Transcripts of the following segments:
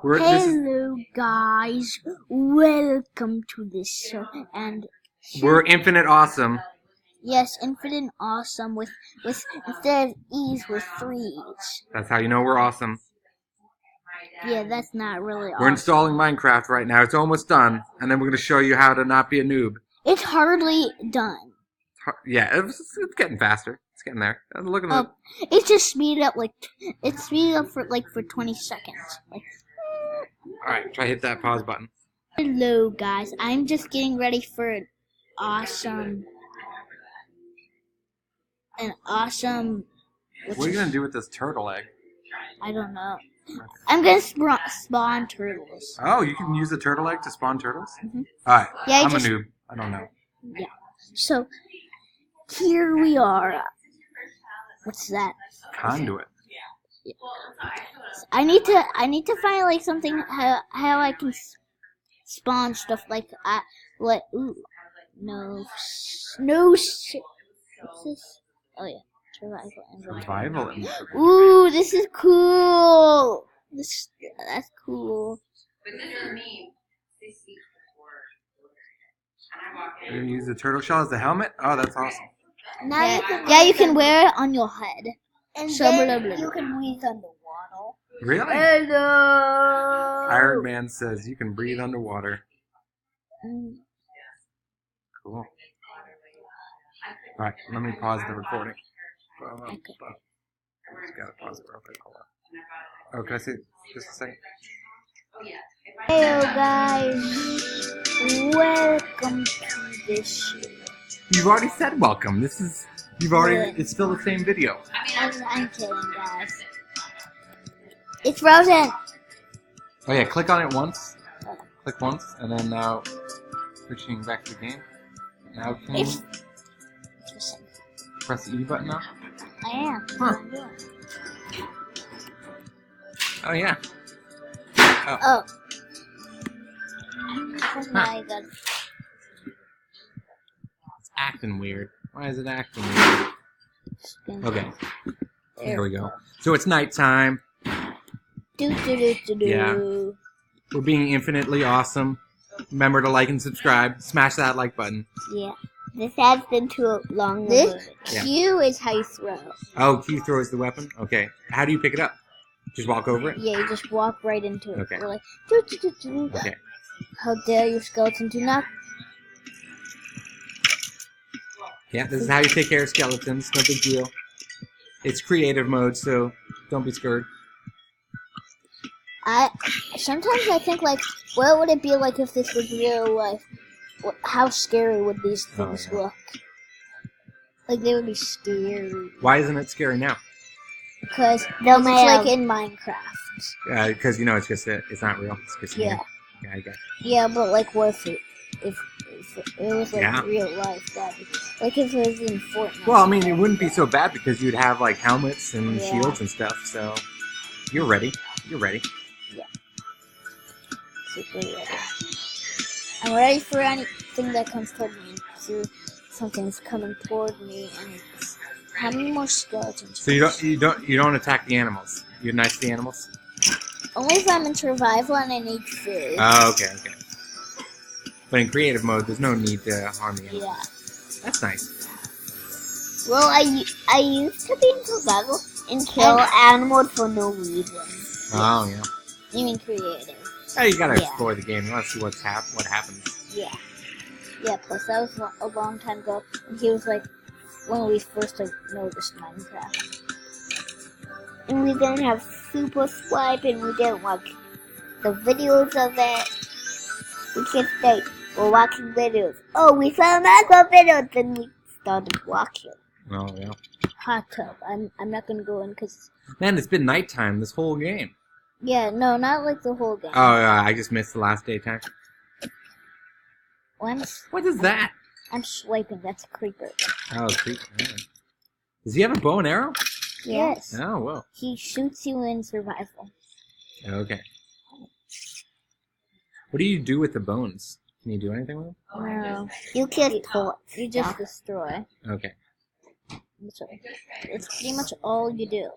Hello, guys. Welcome to this show. And we're infinite awesome. Yes, infinite awesome with instead of E's with 3 E's. That's how you know we're awesome. Yeah, that's not really awesome. We're installing Minecraft right now. It's almost done, and then we're going to show you how to not be a noob. It's hardly done. Yeah, it's getting faster. It's getting there. Look at that. It's just speed up for 20 seconds. Alright, try hit that pause button. Hello, guys. I'm just getting ready for an awesome. What are you gonna do with this turtle egg? I don't know. I'm gonna spawn turtles. Oh, you can use the turtle egg to spawn turtles? Mm-hmm. Alright, yeah, I'm a noob. I don't know. Yeah. So, here we are. What's that? Conduit. Yeah. I need to find like something how I can spawn stuff like ooh, no what's this? Oh yeah, survival. Ooh, this is cool. That's cool. But this is me. You're gonna use the turtle shell as the helmet? Oh, that's awesome. Now you can wear it on your head. And so then you can breathe underwater. Really? Hello. Iron Man says you can breathe underwater. Cool. Alright, let me pause the recording. Okay. Just gotta pause it real quick. Hold on. Oh, can I see just a second? Hello, guys. Welcome to this show. You've already said welcome. It's still the same video. I'm kidding, guys. It's frozen. Oh yeah, click on it once. Click once, and then now switching back to the game. Now can you press the E button now? I am. Huh. Oh yeah. Oh. Now I got. It's acting weird. Why is it acting weird? Okay. There we go. So it's nighttime. Yeah. We're being infinitely awesome. Remember to like and subscribe. Smash that like button. Yeah. This adds into a long this Q is how you throw. Oh, Q throws the weapon? Okay. How do you pick it up? Just walk over it? Yeah, you just walk right into it. Okay. We're like, Okay. How dare you, skeleton, do not. Yeah, this is how you take care of skeletons. No big deal. It's creative mode, so don't be scared. Sometimes I think, like, what would it be like if this was real life? How scary would these things look? Like, they would be scary. Why isn't it scary now? Because it's like in Minecraft. Yeah, because, it's not real. It's just yeah. Yeah, I guess. Yeah, but, like, what if it was, like, real life? Like, if it was in Fortnite. Well, I mean, it wouldn't be so bad because you'd have, like, helmets and shields and stuff, so you're ready. You're ready. Yeah. Super ready. I'm ready for anything that comes toward me. So something's coming toward me, and it's how many more skeletons? So you don't attack the animals. You're nice to the animals. Only if I'm in survival and I need food. Oh, okay. But in creative mode, there's no need to harm the animals. Yeah. That's nice. Well, I used to be in survival and kill animals for no reason. Oh yeah. You mean creative? Oh, you gotta explore the game. You wanna see what happens. Yeah. Yeah. Plus, that was a long time ago, and he was like when we first noticed Minecraft. And we didn't have Super Swipe, and we didn't watch the videos of it. We just we're watching videos. Oh, we saw a Minecraft video, then we started watching. Oh yeah. Hot tub. I'm not gonna go in because. Man, it's been nighttime this whole game. Yeah, no, not like the whole game. Oh yeah, I just missed the last daytime. What is that? I'm swiping. That's a creeper. Oh, creeper. Yeah. Does he have a bow and arrow? Yes. Oh, whoa. He shoots you in survival. Okay. What do you do with the bones? Can you do anything with them? No. You can't pull it. You just destroy. Okay. It's pretty much all you do.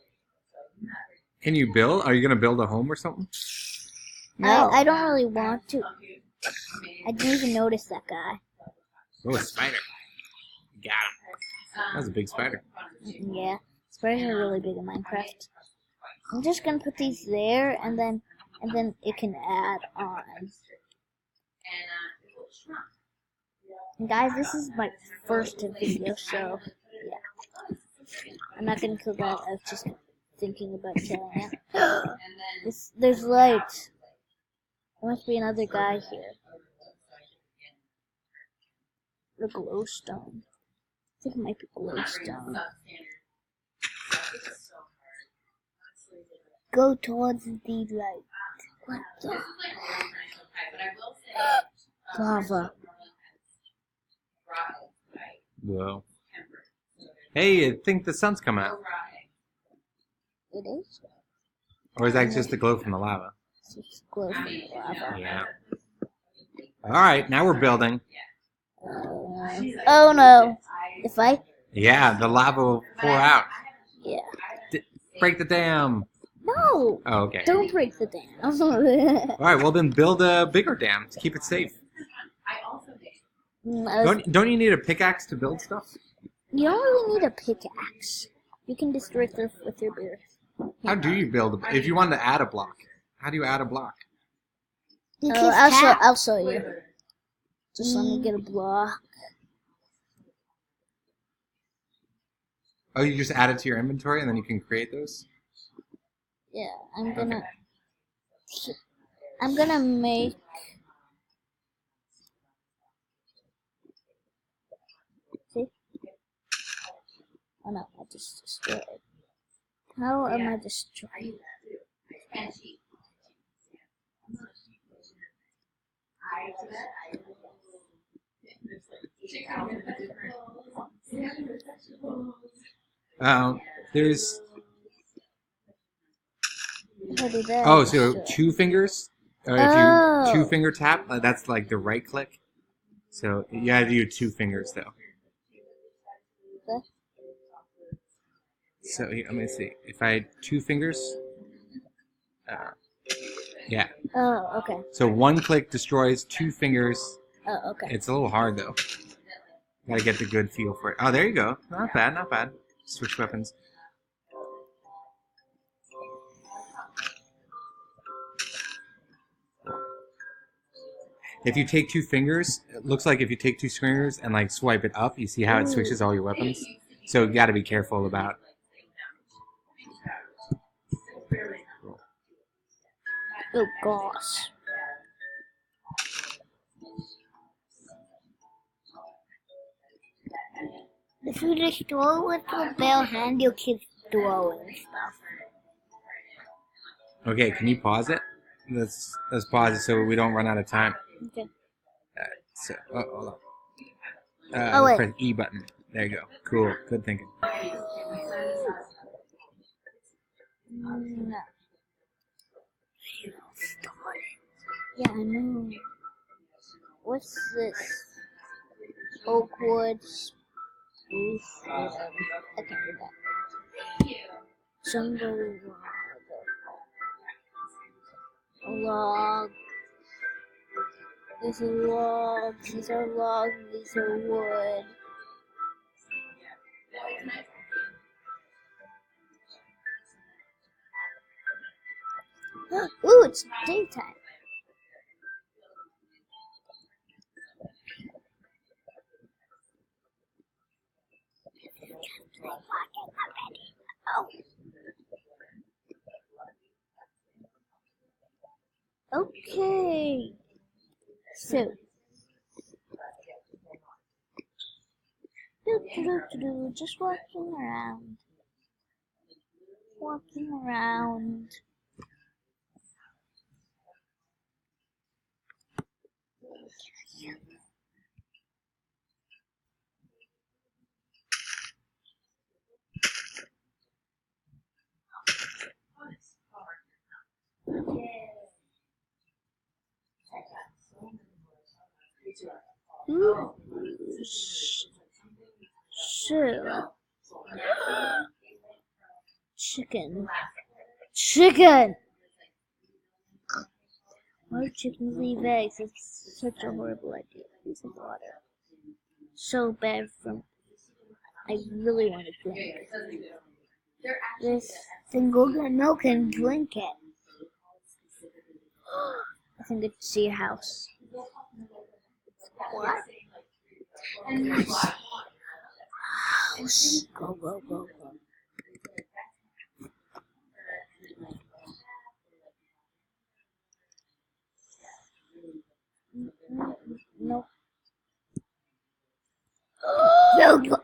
Can you build? Are you going to build a home or something? No. I don't really want to. I didn't even notice that guy. Oh, a spider. Got him. That was a big spider. Yeah, spiders are really big in Minecraft. I'm just gonna put these there, and then it can add on. And guys, this is my first video, so yeah. I'm not gonna kill that. I was just thinking about killing it. There's light. There must be another guy here. The glowstone. I think it might be glowstone. Go towards the light. What the? Lava. Whoa. Hey, I think the sun's coming out. It is? Or is that just the glow from the lava? It's just glow from the lava. Yeah. Alright, now we're building. Oh no. If I... Yeah, the lava will pour out. Yeah. Break the dam. No! Oh, okay. Don't break the dam. Alright, well then build a bigger dam to keep it safe. Don't you need a pickaxe to build stuff? You don't really need a pickaxe. You can destroy stuff with your beard. How do you build if you wanted to add a block? How do you add a block? I'll show you. Just let me get a block. Oh, you just add it to your inventory and then you can create those? Yeah, I'm gonna make... See? Oh no, I just destroyed. How am I destroying? There's... That? Oh, so 2 fingers? Or if you 2-finger tap, that's like the right click. So you gotta do 2 fingers though. Okay. So here, let me see. If I had 2 fingers, yeah. Oh, okay. So 1 click destroys 2 fingers. Oh, okay. It's a little hard though. Gotta get the good feel for it. Oh, there you go. Not bad, not bad. Switch weapons. If you take 2 fingers, it looks like if you take 2 fingers and like swipe it up, you see how it switches all your weapons. So you gotta be careful about. Oh gosh. If you just throw it with your bare hand, you'll keep throwing stuff. Okay, can you pause it? Let's pause it so we don't run out of time. Okay. So, hold on. Wait. Press E button. There you go. Cool. Good thinking. No. Yeah, I know. What's this? Oakwood spruce. I can't do that. Jungle log. There's a log. These are logs. These are wood. Ooh, it's daytime. Oh. Okay. So. Just walking around. Walking around. Ooh. So. Chicken. Chicken! Why do chickens leave eggs? It's such a horrible idea. Use of water. So bad from. I really want to drink this. Then go get milk and drink it. I think I can see a house. What? House. Go, go, go, go. No. No. No.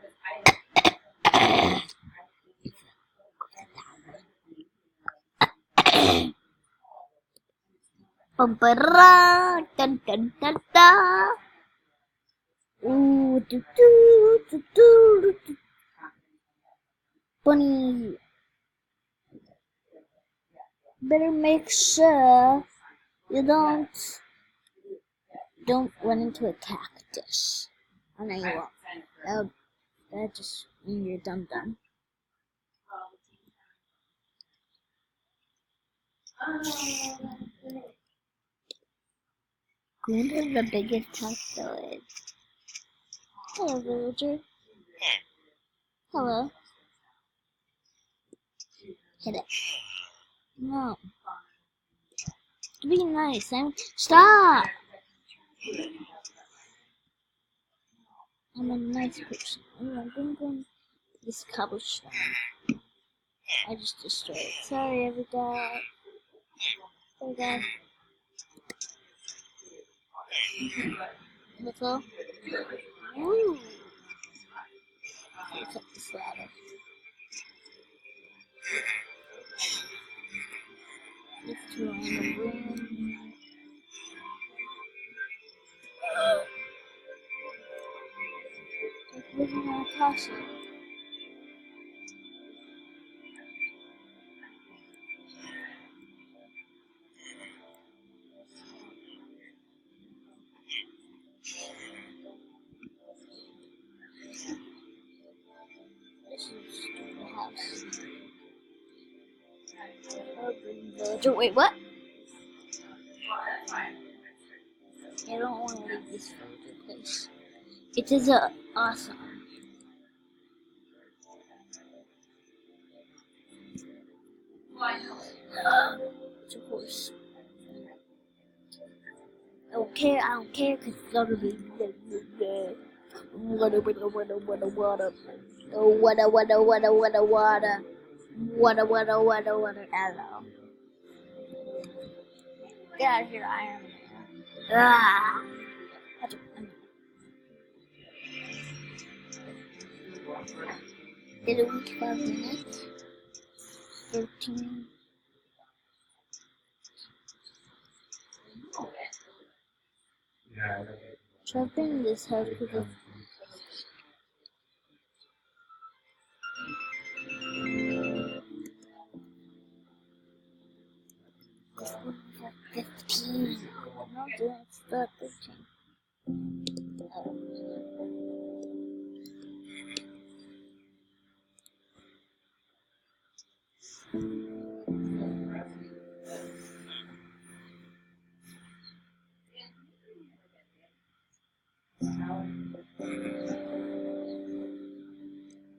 Bum-ba-ra, dun dun dun da. Ooh, do do do do do. Bunny, better make sure you don't run into a cactus. I know you won't. That just means you're dumb. Granted, the biggest house village. Hello, villager. Hello. Hit it. No. Be nice. Stop! I'm a nice person. I'm going this cobblestone. I just destroyed it. Sorry, every dog. Sorry, guys. Let's go. Ooh. Let's up this ladder. Let's go around the room. Like living in a castle. This is the house. Villager. Wait, what? I don't want to leave this villager place. It is awesome. It's a horse. I don't care, because it's gonna be water. Hello. Get out of here, Iron Man. Ah. Did it reach 5 minutes? 13. So I've been in this house because of 15. No, dude, it's still at 13.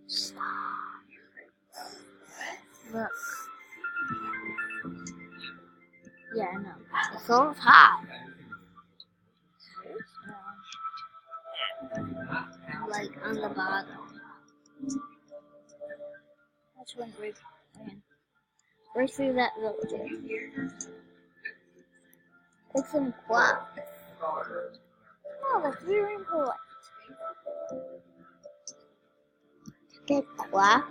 Stop. Look. Yeah, I know. It's so hot. Like on the bottom. That's one break. Break through that village. Take some cloth. Oh, that's very important. Get cloth.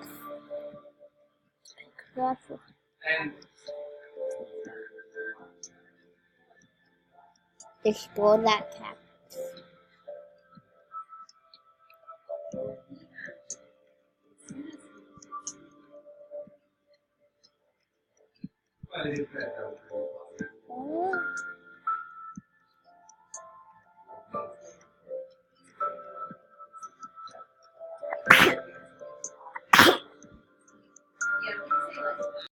Explore that cactus.